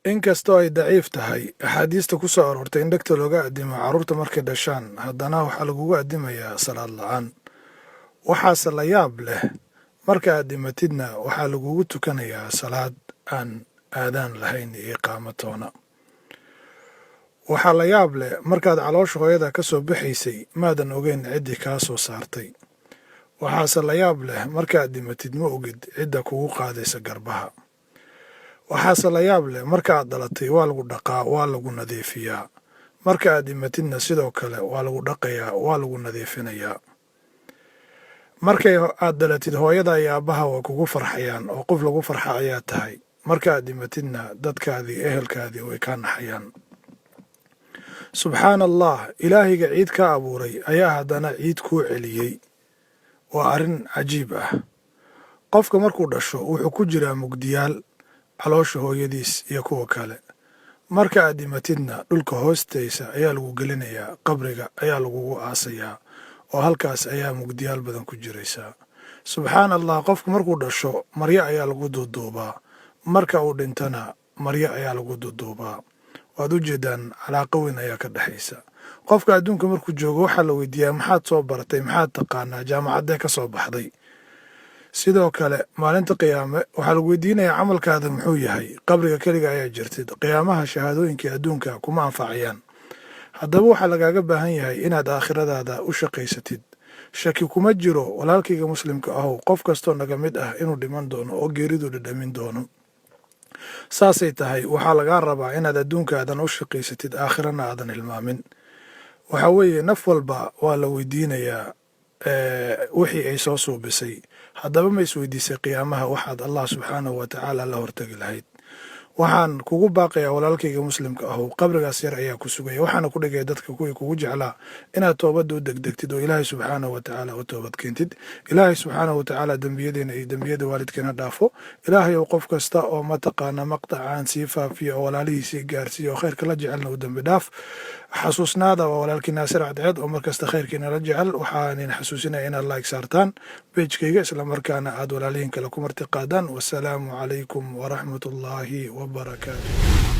inkastoo ay daciif tahay axaadiista ku soo aroortay in dhegta looga addimo carruurta markay dhashaan, haddana waxaa lagugu addimayaa salaad la'aan. waxaase la yaab leh marka aad dhimatidna waxaa lagugu tukanayaa salaad aan aadaan lahayn iyo iqaamo toona. waxaa la yaab leh markaad caloosha hooyada ka soo baxaysay maadan ogeyn ciddii kaa soo saartay. waxaase la yaab leh markaaad dhimatid ma ogid cidda kugu qaadaysa garbaha. waxaase la yaab leh marka aad dhalatay waa lagu dhaqaa, waa lagu nadiifiyaa. marka aad dhimatidna sidoo kale waa lagu dhaqayaa, waa lagu nadiifinayaa. markay aad dhalatid hooyada iyo aabbaha waa kugu farxayaan oo qof lagu farxa ayaa tahay. marka aad dhimatidna dadkaadii ehelkaadii way kaa naxayaan. subxaana allah, ilaahayga ciid ka abuuray ayaa haddana ciid kuu celiyey. waa arrin cajiib ah. qofka markuu dhasho wuxuu ku jiraa mugdiyaal, caloosha hooyadiis iyo kuwa kale. marka aad dhimatidna dhulka hoostaysa ayaa lagu gelinayaa, qabriga ayaa lagugu aasayaa, oo halkaas ayaa mugdiyaal badan ku jiraysaa. subxaana allah, qofku markuu dhasho maryo ayaa lagu duuduubaa, marka uu dhintana maryo ayaa lagu duuduubaa. waad u jeedaan, calaaqa weyn ayaa ka dhexaysa. qofka adduunka markuu joogo waxaa la weydiiyaa maxaad soo baratay, maxaad taqaanaa, jaamacaddee ka soo baxday. sidoo kale maalinta qiyaame waxaa lagu weydiinayaa camalkaada muxuu yahay. qabriga keliga ayaa jirtid, qiyaamaha shahaadooyinkii adduunka kuma anfacayaan. haddaba waxaa lagaaga baahan yahay inaad aakhiradaada u shaqaysatid. shaki kuma jiro walaalkayga muslimka ahow, qof kastoo naga mid ah inuu dhiman doono oo geeridu dhadhamin doono. saasay tahay waxaa lagaa rabaa inaad adduunkaadan u shaqaysatid, aakhirana aadan hilmaamin. waxaa weeye naf walba waa la weydiinayaa wixii ay soo suubisay. haddaba ma isweydiisay qiyaamaha waxaad allah subxaanahu wa tacaala la hortegi lahayd. waxaan kugu baaqayaa walaalkayga muslimka ahow, qabrigaas yar ayaa ku sugaya. waxaana ku dhigaya dadka kuwii kugu jeclaa inaad toobadda u degdegtid oo ilaahay subxaanahu wa tacaala u toobad keentid. ilaahay subxaanahu wa tacaala dembiyadeena iyo dembiyada waalidkeena dhaafo. ilaahay ou qof kasta oo mataqaana maqtacaan sii faafiya oo walaalihiisii gaarsiiya oo khayrka la jecelna u dembi dhaaf. xasuusnaada waa walaalkii naasir cadceed oo markasta khayrkiina la jecel. waxaanin xasuusinaya inaad like saartaan bejkayga, islamarkaana aad walaalihiin kale ku marti qaadaan. wasalaamu calaykum waraxmat ullaahi wabarakaatu.